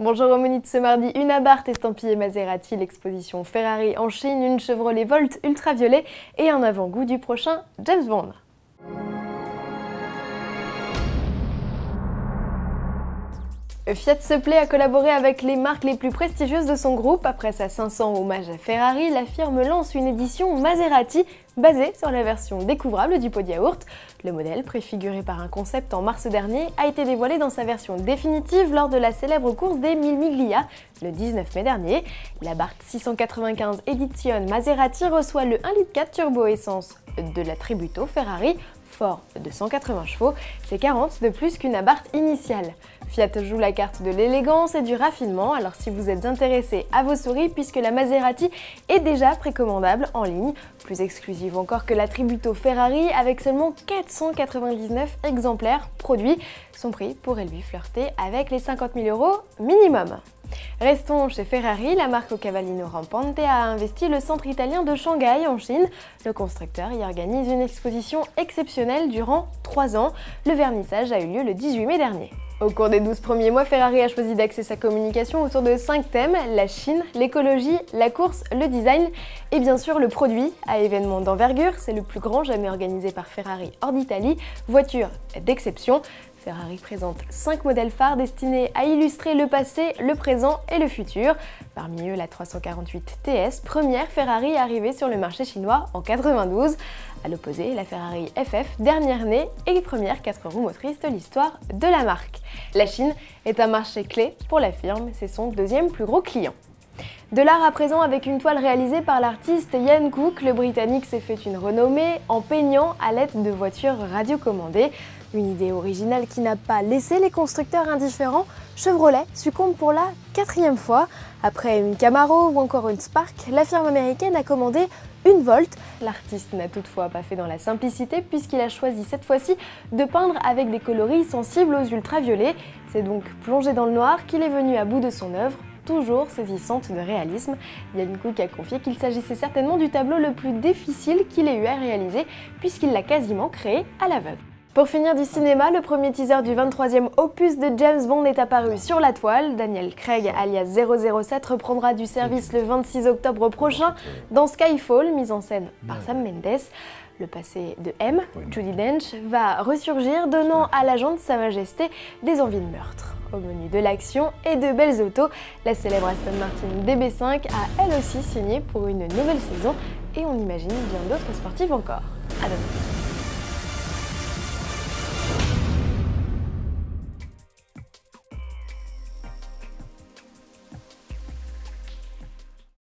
Bonjour au menu de ce mardi, une Abarth estampillée Maserati, l'exposition Ferrari en Chine, une Chevrolet Volt ultraviolet et un avant-goût du prochain James Bond. Fiat se plaît à collaborer avec les marques les plus prestigieuses de son groupe. Après sa 500 hommage à Ferrari, la firme lance une édition Maserati basée sur la version découvrable du pot de yaourt. Le modèle, préfiguré par un concept en mars dernier, a été dévoilé dans sa version définitive lors de la célèbre course des 1000 Miglia le 19 mai dernier. L'Abarth 695 Edition Maserati reçoit le 1,4 litre turbo essence de la Tributo Ferrari, fort de 180 chevaux, c'est 40 de plus qu'une Abarth initiale. Fiat joue la carte de l'élégance et du raffinement, alors si vous êtes intéressé à vos souris, puisque la Maserati est déjà précommandable en ligne, plus exclusive encore que la Tributo Ferrari, avec seulement 499 exemplaires produits. Son prix pourrait lui flirter avec les 50 000 € minimum. Restons chez Ferrari, la marque au cavallino rampante a investi le centre italien de Shanghai en Chine. Le constructeur y organise une exposition exceptionnelle durant 3 ans. Le vernissage a eu lieu le 18 mai dernier. Au cours des 12 premiers mois, Ferrari a choisi d'axer sa communication autour de 5 thèmes, la Chine, l'écologie, la course, le design et bien sûr le produit. À événement d'envergure, c'est le plus grand jamais organisé par Ferrari hors d'Italie, voiture d'exception. Ferrari présente 5 modèles phares destinés à illustrer le passé, le présent et le futur. Parmi eux, la 348 TS, première Ferrari arrivée sur le marché chinois en 92. À l'opposé, la Ferrari FF, dernière née et première 4 roues motrices de l'histoire de la marque. La Chine est un marché clé pour la firme, c'est son deuxième plus gros client. De l'art à présent avec une toile réalisée par l'artiste Ian Cook, le Britannique s'est fait une renommée en peignant à l'aide de voitures radiocommandées. Une idée originale qui n'a pas laissé les constructeurs indifférents, Chevrolet succombe pour la 4e fois. Après une Camaro ou encore une Spark, la firme américaine a commandé une Volt. L'artiste n'a toutefois pas fait dans la simplicité puisqu'il a choisi cette fois-ci de peindre avec des coloris sensibles aux ultraviolets. C'est donc plongé dans le noir qu'il est venu à bout de son œuvre, toujours saisissante de réalisme. Ian Cook a confié qu'il s'agissait certainement du tableau le plus difficile qu'il ait eu à réaliser puisqu'il l'a quasiment créé à l'aveugle. Pour finir du cinéma, le premier teaser du 23e opus de James Bond est apparu sur la toile. Daniel Craig, alias 007, reprendra du service le 26 octobre prochain dans Skyfall, mise en scène par Sam Mendes. Le passé de M, Judi Dench, va ressurgir, donnant à l'agent de Sa Majesté des envies de meurtre. Au menu de l'action et de belles autos, la célèbre Aston Martin DB5 a elle aussi signé pour une nouvelle saison et on imagine bien d'autres sportifs encore. À demain.